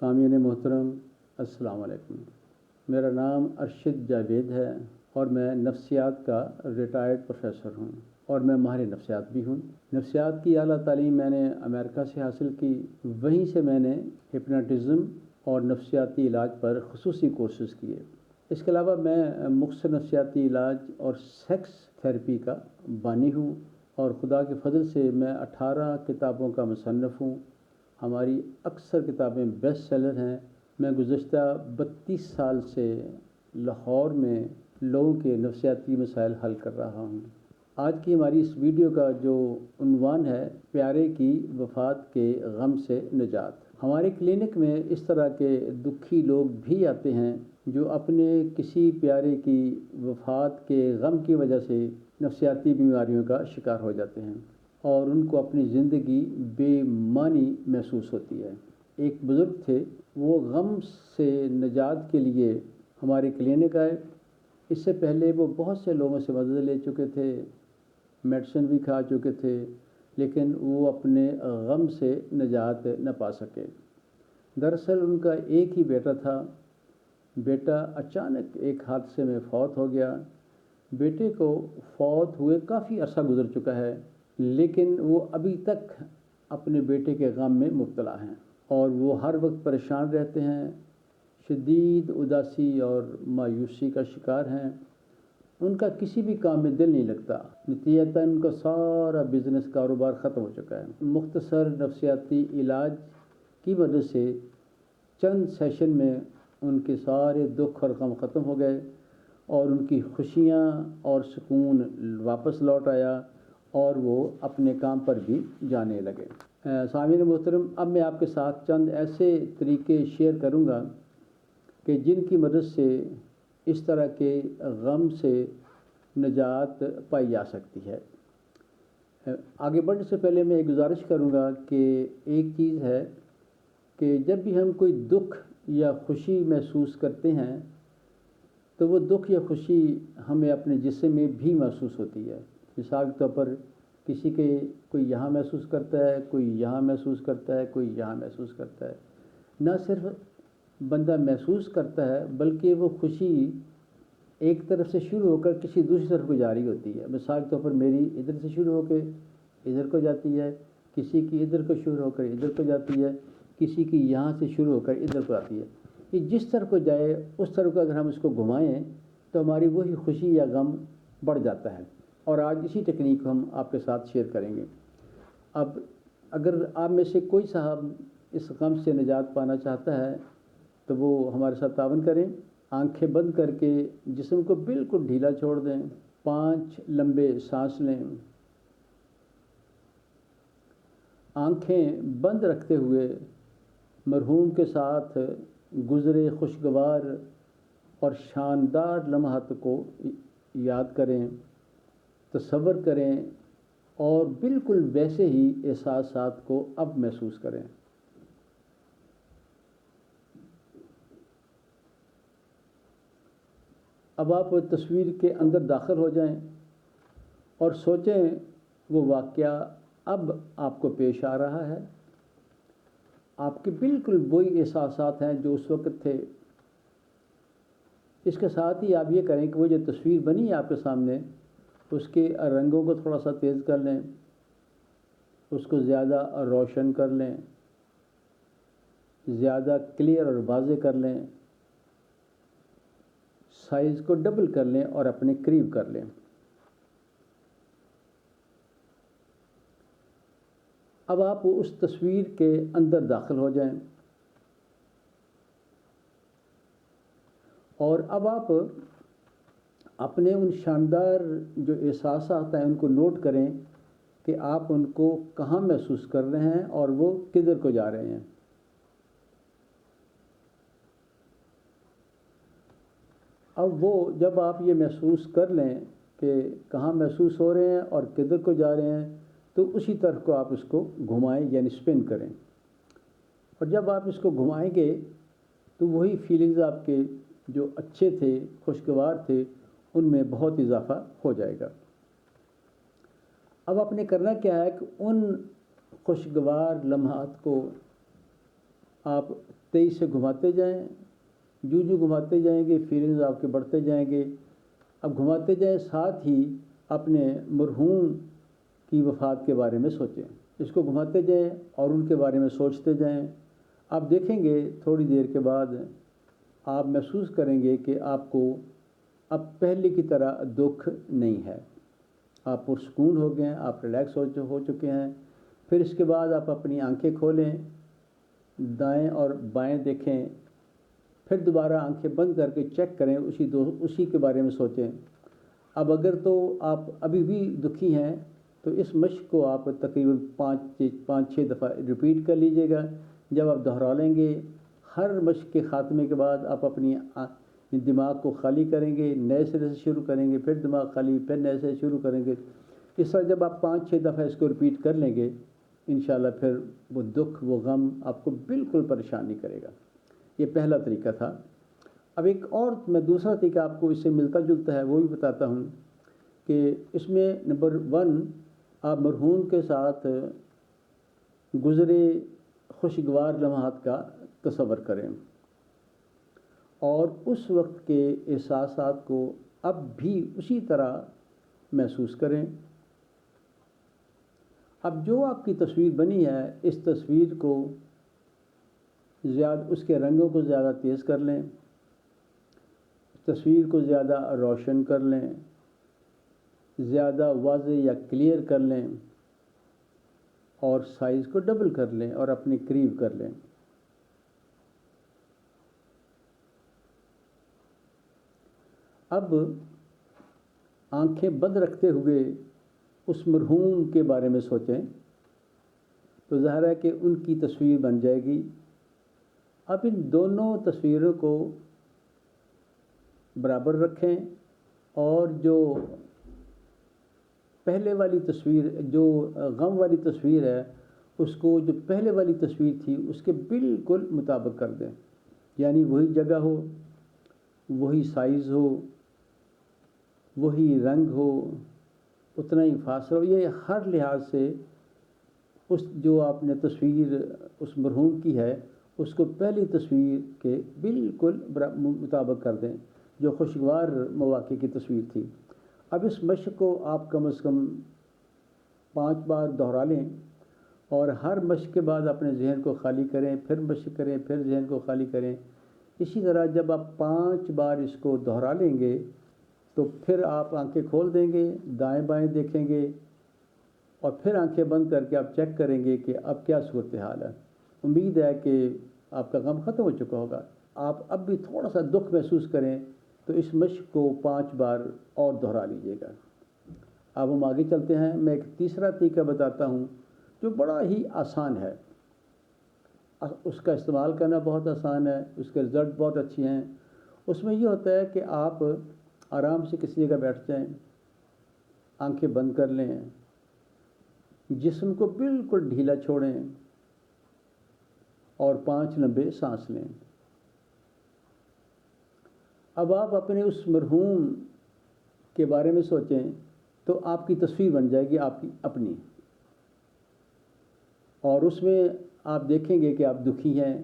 سامعین محترم، السلام علیکم۔ میرا نام ارشد جاوید ہے اور میں نفسیات کا ریٹائرڈ پروفیسر ہوں اور میں ماہر نفسیات بھی ہوں۔ نفسیات کی اعلیٰ تعلیم میں نے امریکہ سے حاصل کی، وہیں سے میں نے ہپناٹزم اور نفسیاتی علاج پر خصوصی کورسز کیے۔ اس کے علاوہ میں مختصر نفسیاتی علاج اور سیکس تھیراپی کا بانی ہوں اور خدا کے فضل سے میں 18 کتابوں کا مصنف ہوں۔ ہماری اکثر کتابیں بیسٹ سیلر ہیں۔ میں گزشتہ 32 سال سے لاہور میں لوگوں کے نفسیاتی مسائل حل کر رہا ہوں۔ آج کی ہماری اس ویڈیو کا جو عنوان ہے، پیارے کی وفات کے غم سے نجات۔ ہمارے کلینک میں اس طرح کے دکھی لوگ بھی آتے ہیں جو اپنے کسی پیارے کی وفات کے غم کی وجہ سے نفسیاتی بیماریوں کا شکار ہو جاتے ہیں اور ان کو اپنی زندگی بے معنی محسوس ہوتی ہے۔ ایک بزرگ تھے، وہ غم سے نجات کے لیے ہمارے کلینک آئے۔ اس سے پہلے وہ بہت سے لوگوں سے مدد لے چکے تھے، میڈیسن بھی کھا چکے تھے، لیکن وہ اپنے غم سے نجات نہ پا سکے۔ دراصل ان کا ایک ہی بیٹا تھا۔ بیٹا اچانک ایک حادثے میں فوت ہو گیا۔ بیٹے کو فوت ہوئے کافی عرصہ گزر چکا ہے، لیکن وہ ابھی تک اپنے بیٹے کے غم میں مبتلا ہیں اور وہ ہر وقت پریشان رہتے ہیں، شدید اداسی اور مایوسی کا شکار ہیں۔ ان کا کسی بھی کام میں دل نہیں لگتا، نتیجتاً ان کا سارا بزنس کاروبار ختم ہو چکا ہے۔ مختصر نفسیاتی علاج کی مدد سے چند سیشن میں ان کے سارے دکھ اور غم ختم ہو گئے اور ان کی خوشیاں اور سکون واپس لوٹ آیا اور وہ اپنے کام پر بھی جانے لگے۔ سامعین محترم، اب میں آپ کے ساتھ چند ایسے طریقے شیئر کروں گا کہ جن کی مدد سے اس طرح کے غم سے نجات پائی جا سکتی ہے۔ آگے بڑھنے سے پہلے میں ایک گزارش کروں گا کہ ایک چیز ہے کہ جب بھی ہم کوئی دکھ یا خوشی محسوس کرتے ہیں تو وہ دکھ یا خوشی ہمیں اپنے جسم میں بھی محسوس ہوتی ہے۔ مثال کے طور پر کسی کے کوئی یہاں محسوس کرتا ہے، کوئی یہاں محسوس کرتا ہے، کوئی یہاں محسوس کرتا ہے۔ نہ صرف بندہ محسوس کرتا ہے بلکہ وہ خوشی ایک طرف سے شروع ہو کر کسی دوسری طرف کو جاری ہوتی ہے۔ مثال کے طور پر میری ادھر سے شروع ہو کے ادھر کو جاتی ہے، کسی کی ادھر کو شروع ہو کر ادھر کو جاتی ہے، کسی کی یہاں سے شروع ہو کر ادھر کو آتی ہے۔ یہ جس طرف کو جائے اس طرف کو اگر ہم اس کو گھمائیں تو ہماری وہی خوشی یا غم بڑھ جاتا ہے، اور آج اسی ٹیکنیک کو ہم آپ کے ساتھ شیئر کریں گے۔ اب اگر آپ میں سے کوئی صاحب اس غم سے نجات پانا چاہتا ہے تو وہ ہمارے ساتھ تعاون کریں۔ آنکھیں بند کر کے جسم کو بالکل ڈھیلا چھوڑ دیں، 5 لمبے سانس لیں۔ آنکھیں بند رکھتے ہوئے مرحوم کے ساتھ گزرے خوشگوار اور شاندار لمحات کو یاد کریں، تصور کریں اور بالکل ویسے ہی احساسات کو اب محسوس کریں۔ اب آپ تصویر کے اندر داخل ہو جائیں اور سوچیں وہ واقعہ اب آپ کو پیش آ رہا ہے۔ آپ کے بالکل وہی احساسات ہیں جو اس وقت تھے۔ اس کے ساتھ ہی آپ یہ کریں کہ وہ جو تصویر بنی ہے آپ کے سامنے، اس کے رنگوں کو تھوڑا سا تیز کر لیں، اس کو زیادہ روشن کر لیں، زیادہ کلیئر اور واضح کر لیں، سائز کو ڈبل کر لیں اور اپنے قریب کر لیں۔ اب آپ اس تصویر کے اندر داخل ہو جائیں اور اب آپ اپنے ان شاندار جو احساسات ہیں ان کو نوٹ کریں کہ آپ ان کو کہاں محسوس کر رہے ہیں اور وہ کدھر کو جا رہے ہیں۔ اب وہ جب آپ یہ محسوس کر لیں کہ کہاں محسوس ہو رہے ہیں اور کدھر کو جا رہے ہیں تو اسی طرف کو آپ اس کو گھمائیں یعنی اسپن کریں، اور جب آپ اس کو گھمائیں گے تو وہی فیلنگز آپ کے جو اچھے تھے، خوشگوار تھے، ان میں بہت اضافہ ہو جائے گا۔ اب آپ نے کرنا کیا ہے کہ ان خوشگوار لمحات کو آپ تیز سے گھماتے جائیں، جو گھماتے جائیں گے فیلنگز آپ کے بڑھتے جائیں گے. اب گھماتے جائیں، ساتھ ہی اپنے مرحوم کی وفات کے بارے میں سوچیں. اس کو گھماتے جائیں اور ان کے بارے میں سوچتے جائیں. آپ دیکھیں گے تھوڑی دیر کے بعد آپ محسوس کریں گے کہ آپ کو اب پہلے کی طرح دکھ نہیں ہے. آپ پرسکون ہو گئے ہیں، آپ ریلیکس ہو چکے ہیں. پھر اس کے بعد آپ اپنی آنکھیں کھولیں، دائیں اور بائیں دیکھیں. پھر دوبارہ آنکھیں بند کر کے چیک کریں، اسی کے بارے میں سوچیں. اب اگر تو آپ ابھی بھی دکھی ہیں تو اس مشق کو آپ تقریباً 5-6 دفعہ ریپیٹ کر لیجئے گا. جب آپ دہرا لیں گے، ہر مشق کے خاتمے کے بعد آپ اپنی دماغ کو خالی کریں گے، نئے سرے سے شروع کریں گے، پھر دماغ خالی، پھر نئے سے شروع کریں گے. اس طرح جب آپ 5-6 دفعہ اس کو ریپیٹ کر لیں گے، انشاءاللہ پھر وہ دکھ، وہ غم آپ کو بالکل پریشان نہیں کرے گا. یہ پہلا طریقہ تھا. اب ایک اور میں دوسرا طریقہ آپ کو اس سے ملتا جلتا ہے وہ بھی بتاتا ہوں کہ اس میں نمبر 1 آپ مرحوم کے ساتھ گزرے خوشگوار لمحات کا تصور کریں اور اس وقت کے احساسات کو اب بھی اسی طرح محسوس کریں. اب جو آپ کی تصویر بنی ہے، اس تصویر کو اس کے رنگوں کو زیادہ تیز کر لیں، تصویر کو زیادہ روشن کر لیں، زیادہ واضح یا کلیئر کر لیں اور سائز کو ڈبل کر لیں اور اپنے قریب کر لیں. اب آنکھیں بند رکھتے ہوئے اس مرحوم کے بارے میں سوچیں تو ظاہر ہے کہ ان کی تصویر بن جائے گی. اب ان دونوں تصویروں کو برابر رکھیں اور جو پہلے والی تصویر، جو غم والی تصویر ہے، اس کو جو پہلے والی تصویر تھی اس کے بالکل مطابق کر دیں. یعنی وہی جگہ ہو، وہی سائز ہو، وہی رنگ ہو، اتنا ہی فاصلہ ہو. یہ ہر لحاظ سے اس جو آپ نے تصویر اس مرحوم کی ہے اس کو پہلی تصویر کے بالکل مطابق کر دیں جو خوشگوار مواقع کی تصویر تھی. اب اس مشق کو آپ کم از کم 5 بار دہرا لیں اور ہر مشق کے بعد اپنے ذہن کو خالی کریں، پھر مشق کریں، پھر ذہن کو خالی کریں. اسی طرح جب آپ 5 بار اس کو دہرا لیں گے تو پھر آپ آنکھیں کھول دیں گے، دائیں بائیں دیکھیں گے اور پھر آنکھیں بند کر کے آپ چیک کریں گے کہ اب کیا صورتحال ہے. امید ہے کہ آپ کا غم ختم ہو چکا ہوگا. آپ اب بھی تھوڑا سا دکھ محسوس کریں تو اس مشق کو 5 بار اور دہرا لیجئے گا. اب ہم آگے چلتے ہیں. میں ایک تیسرا طریقہ بتاتا ہوں جو بڑا ہی آسان ہے. اس کا استعمال کرنا بہت آسان ہے، اس کے رزلٹ بہت اچھے ہیں. اس میں یہ ہوتا ہے کہ آپ آرام سے کسی جگہ بیٹھ جائیں، آنکھیں بند کر لیں، جسم کو بالکل ڈھیلا چھوڑیں اور 5 لمبے سانس لیں. اب آپ اپنے اس مرحوم کے بارے میں سوچیں تو آپ کی تصویر بن جائے گی آپ کی اپنی، اور اس میں آپ دیکھیں گے کہ آپ دکھی ہیں،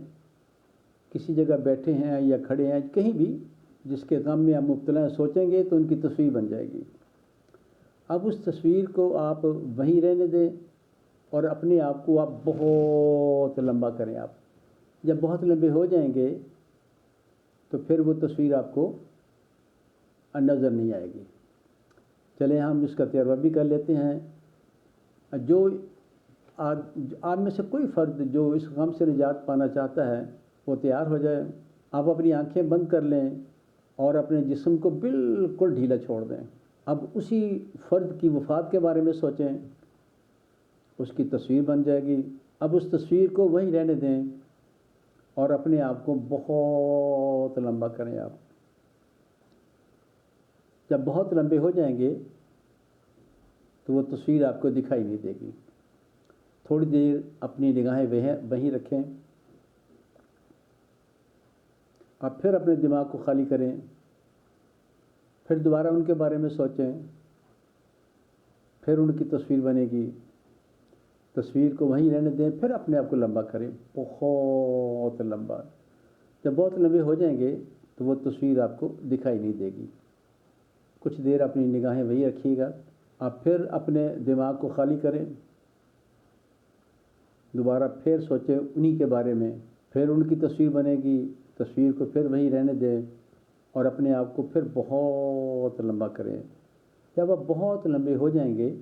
کسی جگہ بیٹھے ہیں یا کھڑے ہیں، کہیں بھی جس کے غم میں آپ مبتلا ہیں سوچیں گے تو ان کی تصویر بن جائے گی. اب اس تصویر کو آپ وہیں رہنے دیں اور اپنے آپ کو آپ بہت لمبا کریں. آپ جب بہت لمبے ہو جائیں گے تو پھر وہ تصویر آپ کو نظر نہیں آئے گی. چلیں ہم اس کا تجربہ بھی کر لیتے ہیں. جو آپ میں سے کوئی فرد جو اس غم سے نجات پانا چاہتا ہے وہ تیار ہو جائے. آپ اپنی آنکھیں بند کر لیں اور اپنے جسم کو بالکل ڈھیلا چھوڑ دیں. اب اسی فرد کی وفات کے بارے میں سوچیں، اس کی تصویر بن جائے گی. اب اس تصویر کو وہیں رہنے دیں اور اپنے آپ کو بہت لمبا کریں. آپ جب بہت لمبے ہو جائیں گے تو وہ تصویر آپ کو دکھائی نہیں دے گی. تھوڑی دیر اپنی نگاہیں وہیں رکھیں. آپ پھر اپنے دماغ کو خالی کریں، پھر دوبارہ ان کے بارے میں سوچیں، پھر ان کی تصویر بنے گی. تصویر کو وہیں رہنے دیں، پھر اپنے آپ کو لمبا کریں، بہت لمبا۔ جب بہت لمبے ہو جائیں گے تو وہ تصویر آپ کو دکھائی نہیں دے گی۔ کچھ دیر اپنی نگاہیں وہی رکھیے گا، آپ پھر اپنے دماغ کو خالی کریں، دوبارہ پھر سوچیں انہی کے بارے میں، پھر ان کی تصویر بنے گی، تصویر کو پھر وہیں رہنے دیں اور اپنے آپ کو پھر بہت لمبا کریں۔ جب آپ بہت لمبے ہو جائیں گے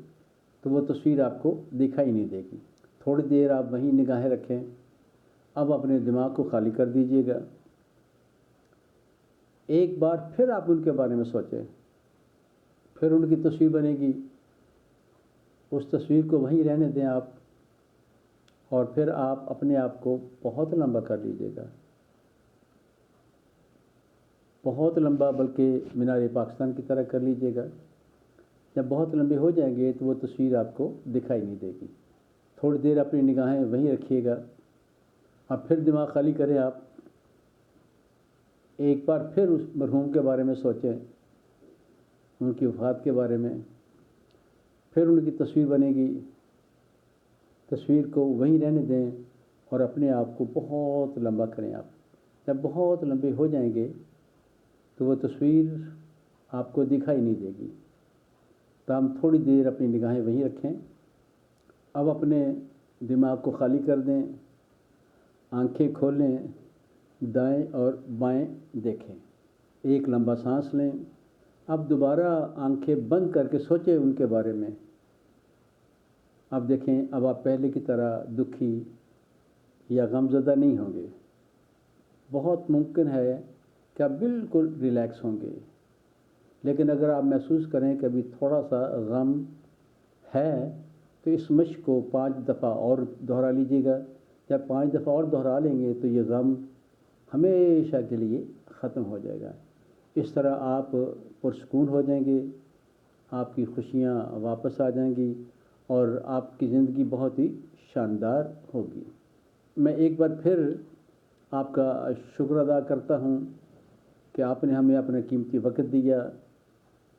تو وہ تصویر آپ کو دکھائی نہیں دے گی۔ تھوڑی دیر آپ وہیں نگاہیں رکھیں، اب اپنے دماغ کو خالی کر دیجیے گا، ایک بار پھر آپ ان کے بارے میں سوچیں، پھر ان کی تصویر بنے گی، اس تصویر کو وہیں رہنے دیں آپ، اور پھر آپ اپنے آپ کو بہت لمبا کر لیجیے گا، بہت لمبا، بلکہ مینار پاکستان کی طرح کر لیجیے گا۔ جب بہت لمبے ہو جائیں گے تو وہ تصویر آپ کو دکھائی نہیں دے گی۔ تھوڑی دیر اپنی نگاہیں وہیں رکھیے گا، اور پھر دماغ خالی کریں آپ، ایک بار پھر اس مرحوم کے بارے میں سوچیں، ان کی وفات کے بارے میں، پھر ان کی تصویر بنے گی، تصویر کو وہیں رہنے دیں اور اپنے آپ کو بہت لمبا کریں آپ۔ جب بہت لمبے ہو جائیں گے تو وہ تصویر آپ کو دکھائی نہیں دے گی۔ تو ہم تھوڑی دیر اپنی نگاہیں وہیں رکھیں، اب اپنے دماغ کو خالی کر دیں، آنکھیں کھولیں، دائیں اور بائیں دیکھیں، ایک لمبا سانس لیں، اب دوبارہ آنکھیں بند کر کے سوچیں ان کے بارے میں۔ اب دیکھیں، اب آپ پہلے کی طرح دکھی یا غمزدہ نہیں ہوں گے، بہت ممکن ہے کہ آپ بالکل ریلیکس ہوں گے، لیکن اگر آپ محسوس کریں کہ ابھی تھوڑا سا غم ہے تو اس مشق کو 5 دفعہ اور دہرا لیجیے گا۔ جب 5 دفعہ اور دہرا لیں گے تو یہ غم ہمیشہ کے لیے ختم ہو جائے گا۔ اس طرح آپ پرسکون ہو جائیں گے، آپ کی خوشیاں واپس آ جائیں گی اور آپ کی زندگی بہت ہی شاندار ہوگی۔ میں ایک بار پھر آپ کا شکر ادا کرتا ہوں کہ آپ نے ہمیں اپنا قیمتی وقت دیا۔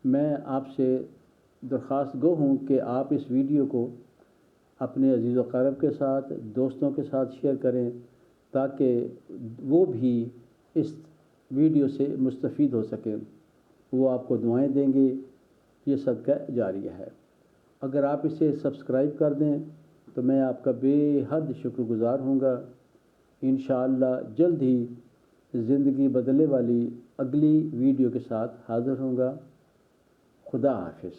میں آپ سے درخواست گو ہوں کہ آپ اس ویڈیو کو اپنے عزیز و اقارب کے ساتھ، دوستوں کے ساتھ شیئر کریں تاکہ وہ بھی اس ویڈیو سے مستفید ہو سکیں، وہ آپ کو دعائیں دیں گے، یہ صدقہ جاریہ ہے۔ اگر آپ اسے سبسکرائب کر دیں تو میں آپ کا بے حد شکر گزار ہوں گا۔ انشاءاللہ جلد ہی زندگی بدلنے والی اگلی ویڈیو کے ساتھ حاضر ہوں گا۔ خدا حافظ۔